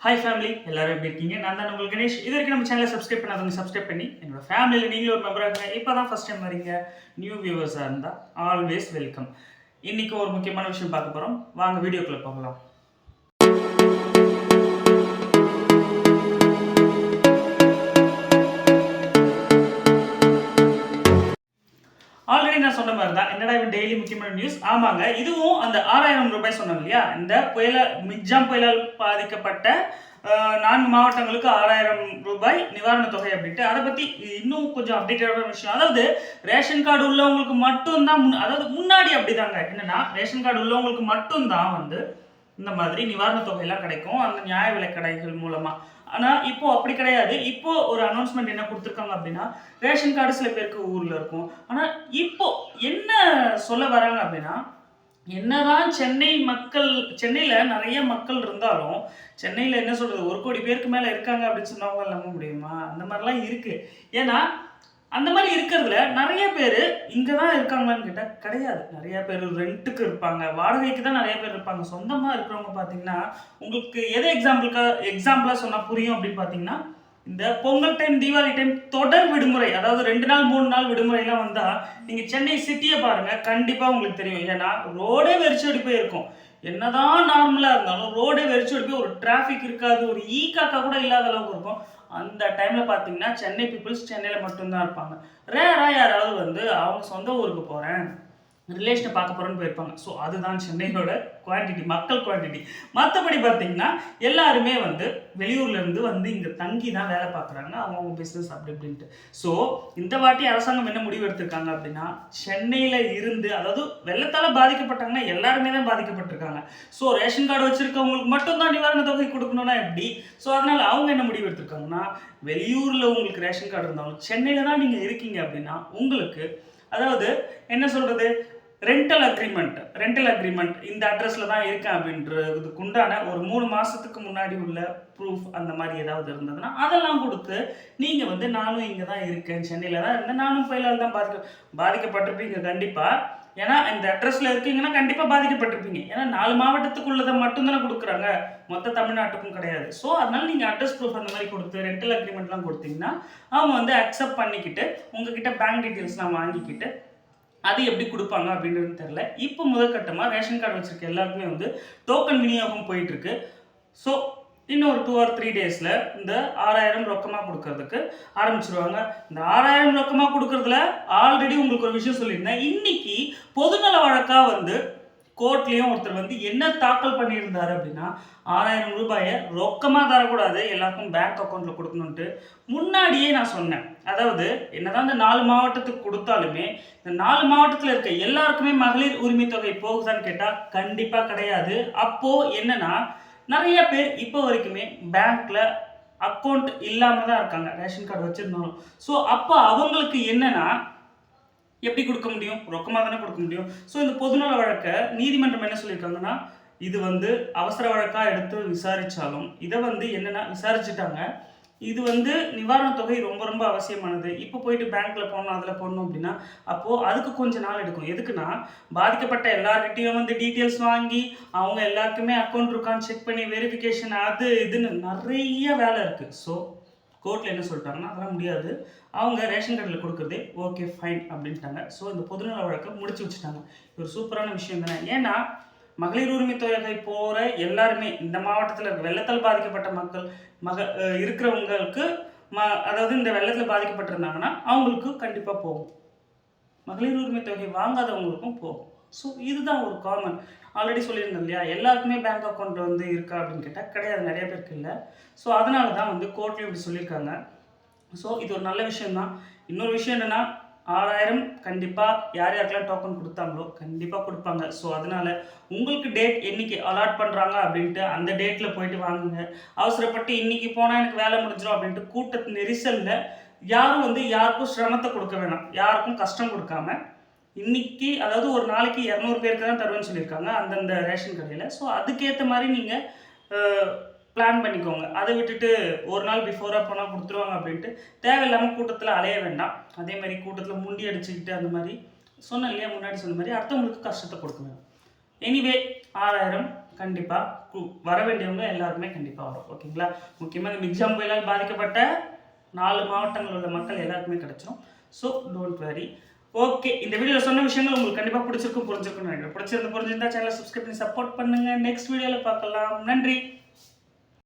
Hi family, எல்லாரும் எப்படி இருக்கீங்க? நான் தான் உங்கள் கணேஷ். இது வரைக்கும் நம்ம சேனலை சப்ஸ்கிரைப் பண்ணாதவங்க சப்ஸ்கிரைப் பண்ணி என்னோட ஃபேமிலியில் நீங்களும் ஒரு மெம்பராக இருங்க. இப்போ தான் ஃபஸ்ட் டைம் வரீங்க, நியூ வியூவர்ஸாக இருந்தால் ஆல்வேஸ் வெல்கம். இன்றைக்கி ஒரு முக்கியமான விஷயம் பார்க்க போகிறோம். வாங்க வீடியோக்குள்ளே போகலாம். ஆல்ரெடி நான் சொன்ன மாதிரி தான், என்னடா இவன் டெய்லி முக்கியமான நியூஸ். ஆமாங்க, இதுவும் அந்த 6000 ரூபாய் சொன்னாங்க இல்லையா, இந்த மிக்ஜாம் புயலால் பாதிக்கப்பட்ட 4 மாவட்டங்களுக்கு 6000 ரூபாய் நிவாரணத் தொகை அப்படின்ட்டு. அதை பற்றி இன்னும் கொஞ்சம் அப்டேட்டடான விஷயம். அதாவது ரேஷன் கார்டு உள்ளவங்களுக்கு மட்டும்தான் அதாவது முன்னாடி அப்படிதாங்க. என்னன்னா ரேஷன் கார்டு உள்ளவங்களுக்கு மட்டும்தான் இந்த மாதிரி நிவாரணத் தொகையெல்லாம் கிடைக்கும் அந்த நியாய விலை கடைகள் மூலமா. ஆனால் இப்போ அப்படி கிடையாது. இப்போ ஒரு அனௌன்ஸ்மெண்ட் என்ன கொடுத்துருக்காங்க அப்படின்னா, ரேஷன் கார்டு சில பேருக்கு ஊரில் இருக்கும். ஆனால் இப்போ என்ன சொல்ல வராங்க அப்படின்னா, என்னதான் சென்னையில் நிறைய மக்கள் இருந்தாலும், சென்னையில் என்ன சொல்றது, 1 கோடி பேருக்கு மேலே இருக்காங்க அப்படின்னு சொன்னவங்க நம்ப முடியுமா? அந்த மாதிரிலாம் இருக்கு. ஏன்னா அந்த மாதிரி இருக்கிறதுல நிறைய பேர் இங்கே தான் இருக்காங்களான்னு கேட்டால் கிடையாது. நிறைய பேர் ரெண்ட்டுக்கு இருப்பாங்க, வாடகைக்கு தான் நிறைய பேர் இருப்பாங்க. சொந்தமாக இருக்கிறவங்க பார்த்தீங்கன்னா, உங்களுக்கு எதை எக்ஸாம்பிளாக சொன்னால் புரியும் அப்படின்னு பார்த்தீங்கன்னா, இந்த பொங்கல் டைம், தீபாவளி டைம் தொடர் விடுமுறை, அதாவது 2 நாள் 3 நாள் விடுமுறைலாம் வந்தால் நீங்கள் சென்னை சிட்டியை பாருங்கள், கண்டிப்பாக உங்களுக்கு தெரியும். ஏன்னா ரோடே வெறிச்சோடி போய் இருக்கும். என்னதான் நார்மலாக இருந்தாலும் ரோடே வெறிச்சோடி போய் ஒரு டிராஃபிக் இருக்காது, ஒரு காக்கா கூட இல்லாத அளவுக்கு இருக்கும். அந்த டைமில் பார்த்தீங்கன்னா சென்னை பீப்புள்ஸ் சென்னையில் மட்டும்தான் இருப்பாங்க. ரேராக யாராவது அவங்க சொந்த ஊருக்கு போகிறேன், ரிலேஷனை பார்க்க போகிறேன்னு போயிருப்பாங்க. ஸோ அதுதான் சென்னையோட குவான்டிட்டி, மக்கள் குவான்டிட்டி. மற்றபடி பார்த்தீங்கன்னா எல்லாருமே வெளியூர்லேருந்து இங்கே தங்கி தான் வேலை பார்க்குறாங்க, அவங்கவுங்க பிஸ்னஸ் அப்படி இப்படின்ட்டு. ஸோ இந்த வாட்டி அரசாங்கம் என்ன முடிவு எடுத்திருக்காங்க அப்படின்னா, சென்னையில் இருந்து, அதாவது வெள்ளத்தால் பாதிக்கப்பட்டாங்கன்னா எல்லாருமே தான் பாதிக்கப்பட்டிருக்காங்க. ஸோ ரேஷன் கார்டு வச்சுருக்கவங்களுக்கு மட்டும்தான் நிவாரண தொகை கொடுக்கணும்னா எப்படி? ஸோ அதனால் அவங்க என்ன முடிவு எடுத்திருக்காங்கன்னா, வெளியூரில் உங்களுக்கு ரேஷன் கார்டு இருந்தாலும் சென்னையில் தான் நீங்கள் இருக்கீங்க அப்படின்னா உங்களுக்கு, அதாவது என்ன சொல்கிறது, ரெண்டல் அக்ரிமெண்ட் இந்த அட்ரஸில் தான் இருக்கேன் அப்படின்றதுக்கு உண்டான ஒரு 3 மாதத்துக்கு முன்னாடி உள்ள ப்ரூஃப் அந்த மாதிரி ஏதாவது இருந்ததுன்னா அதெல்லாம் கொடுத்து நீங்கள் நானும் இங்கே தான் இருக்கேன், சென்னையில் தான் இருந்தேன், நானும் புயலால் தான் பாதிக்கப்பட்டிருப்பீங்க கண்டிப்பாக. ஏன்னா இந்த அட்ரஸில் இருக்கீங்கன்னா கண்டிப்பாக பாதிக்கப்பட்டிருப்பீங்க. ஏன்னா 4 மாவட்டத்துக்குள்ளதை மட்டும்தானே கொடுக்குறாங்க, மொத்த தமிழ்நாட்டுக்கும் கிடையாது. ஸோ அதனால் நீங்கள் அட்ரஸ் ப்ரூஃப் அந்த மாதிரி கொடுத்து ரெண்டல் அக்ரிமெண்ட்லாம் கொடுத்தீங்கன்னா அவங்க அக்செப்ட் பண்ணிக்கிட்டு உங்ககிட்ட பேங்க் டீட்டெயில்ஸ்லாம் வாங்கிக்கிட்டு அது எப்படி கொடுப்பாங்க அப்படின்றது தெரில. இப்போ முதற்கட்டமாக ரேஷன் கார்டு வச்சுருக்க எல்லாருக்குமே டோக்கன் விநியோகம் போயிட்டுருக்கு. ஸோ இன்னும் ஒரு 2 or 3 டேஸில் இந்த 6000 ரொக்கமாக கொடுக்கறதுக்கு ஆரம்பிச்சிருவாங்க. இந்த 6000 ரொக்கமாக கொடுக்குறதுல ஆல்ரெடி உங்களுக்கு ஒரு விஷயம் சொல்லியிருந்தேன். இன்னைக்கு பொதுநல வழக்காக கோர்ட்லேயும் ஒருத்தர் என்ன தாக்கல் பண்ணியிருந்தார் அப்படின்னா, 6000 ரூபாயை ரொக்கமாக தரக்கூடாது, எல்லாருக்கும் பேங்க் அக்கௌண்ட்டில் கொடுக்கணுன்ட்டு முன்னாடியே நான் சொன்னேன். அதாவது என்னதான் இந்த 4 மாவட்டத்துக்கு கொடுத்தாலுமே இந்த 4 மாவட்டத்தில் இருக்க எல்லாருக்குமே மகளிர் உரிமை தொகை போகுதான்னு கேட்டால் கண்டிப்பாக கிடையாது. அப்போது என்னன்னா நிறைய பேர் இப்போ வரைக்குமே பேங்க்கில் அக்கௌண்ட் இல்லாமல் தான் இருக்காங்க, ரேஷன் கார்டு வச்சுருந்தாலும். ஸோ அப்போ அவங்களுக்கு என்னன்னா எப்படி கொடுக்க முடியும்? ரொக்கமாக தானே கொடுக்க முடியும். ஸோ இந்த பொதுநல வழக்கை நீதிமன்றம் என்ன சொல்லியிருக்காங்கன்னா, இது அவசர வழக்காக எடுத்து விசாரித்தாலும் இதை என்னென்னா விசாரிச்சுட்டாங்க. இது நிவாரணத் தொகை ரொம்ப ரொம்ப அவசியமானது. இப்போ போயிட்டு பேங்க்கில் போடணும், அதில் போடணும் அப்படின்னா அப்போது அதுக்கு கொஞ்சம் நாள் எடுக்கும். எதுக்குன்னா பாதிக்கப்பட்ட எல்லார்கிட்டையும் டீட்டெயில்ஸ் வாங்கி அவங்க எல்லாருக்குமே அக்கௌண்ட் இருக்கான்னு செக் பண்ணி வெரிஃபிகேஷன் அது இதுன்னு நிறைய வேலை இருக்குது. ஸோ கோர்ட்டில் என்ன சொல்லிட்டாங்கன்னா அதெல்லாம் முடியாது, அவங்க ரேஷன் கார்டில் கொடுக்குறதே ஓகே ஃபைன் அப்படின்ட்டாங்க. ஸோ இந்த பொதுநல வழக்கை முடிச்சு வச்சுட்டாங்க. ஒரு சூப்பரான விஷயம் தானே. ஏன்னா மகளிர் உரிமை தொகை போகிற எல்லாருமே இந்த மாவட்டத்தில் வெள்ளத்தால் பாதிக்கப்பட்ட மக்கள் இருக்கிறவங்களுக்கு அதாவது இந்த வெள்ளத்தில் பாதிக்கப்பட்டிருந்தாங்கன்னா அவங்களுக்கு கண்டிப்பாக போகும். மகளிர் உரிமை தொகை வாங்காதவங்களுக்கும் போகும். ஸோ இதுதான் ஒரு காமன். ஆல்ரெடி சொல்லியிருந்தேன் இல்லையா, எல்லாருக்குமே பேங்க் அக்கௌண்ட் இருக்கா அப்படின்னு கேட்டால் கிடையாது, நிறைய பேருக்கு இல்லை. ஸோ அதனால தான் கோர்ட்லேயும் இப்படி சொல்லியிருக்காங்க. ஸோ இது ஒரு நல்ல விஷயம்தான். இன்னொரு விஷயம் என்னென்னா, 6000 கண்டிப்பாக யார் யாருக்கெல்லாம் டோக்கன் கொடுத்தாங்களோ கண்டிப்பாக கொடுப்பாங்க. ஸோ அதனால் உங்களுக்கு டேட் என்றைக்கு அலாட் பண்ணுறாங்க அப்படின்ட்டு அந்த டேட்டில் போயிட்டு வாங்குங்க. அவசரப்பட்டு இன்றைக்கி போனால் எனக்கு வேலை முடிஞ்சிடும் அப்படின்ட்டு கூட்டத்து நெரிசலில் யாரும் யாருக்கும் சிரமத்தை கொடுக்க வேணாம், யாருக்கும் கஷ்டம் கொடுக்காம இன்னைக்கு, அதாவது ஒரு நாளைக்கு 200 பேருக்கு தான் தருவேன்னு சொல்லியிருக்காங்க அந்தந்த ரேஷன் கடையில். ஸோ அதுக்கேற்ற மாதிரி நீங்கள் பிளான் பண்ணிக்கோங்க. அதை விட்டுட்டு ஒரு நாள் பிஃபோராக போனால் கொடுத்துருவாங்க அப்படின்ட்டு தேவையில்லாமல் கூட்டத்தில் அலைய வேண்டாம். அதே மாதிரி கூட்டத்தில் முண்டி அடிச்சுக்கிட்டு அந்த மாதிரி சொன்னேன் இல்லையா, முன்னாடி சொன்ன மாதிரி அடுத்தவங்களுக்கு கஷ்டத்தை கொடுக்க வேண்டாம். எனிவே 6000 கண்டிப்பாக வர வேண்டியவங்க எல்லாருமே கண்டிப்பாக வரும். ஓகேங்களா? முக்கியமாக இந்த மிக்ஜாம் புயலால் பாதிக்கப்பட்ட 4 மாவட்டங்கள் உள்ள மக்கள் எல்லாருக்குமே கிடைச்சிரும். So don't worry. ஓகே, இந்த வீடியோவில் சொன்ன விஷயங்கள் உங்களுக்கு கண்டிப்பாக புரிஞ்சிருக்கும்னு நினைக்கிறேன். புரிஞ்சிருந்தா சேனலை சப்ஸ்கிரைப் பண்ணி சப்போர்ட் பண்ணுங்கள். நெக்ஸ்ட் வீடியோவில் பார்க்கலாம். நன்றி.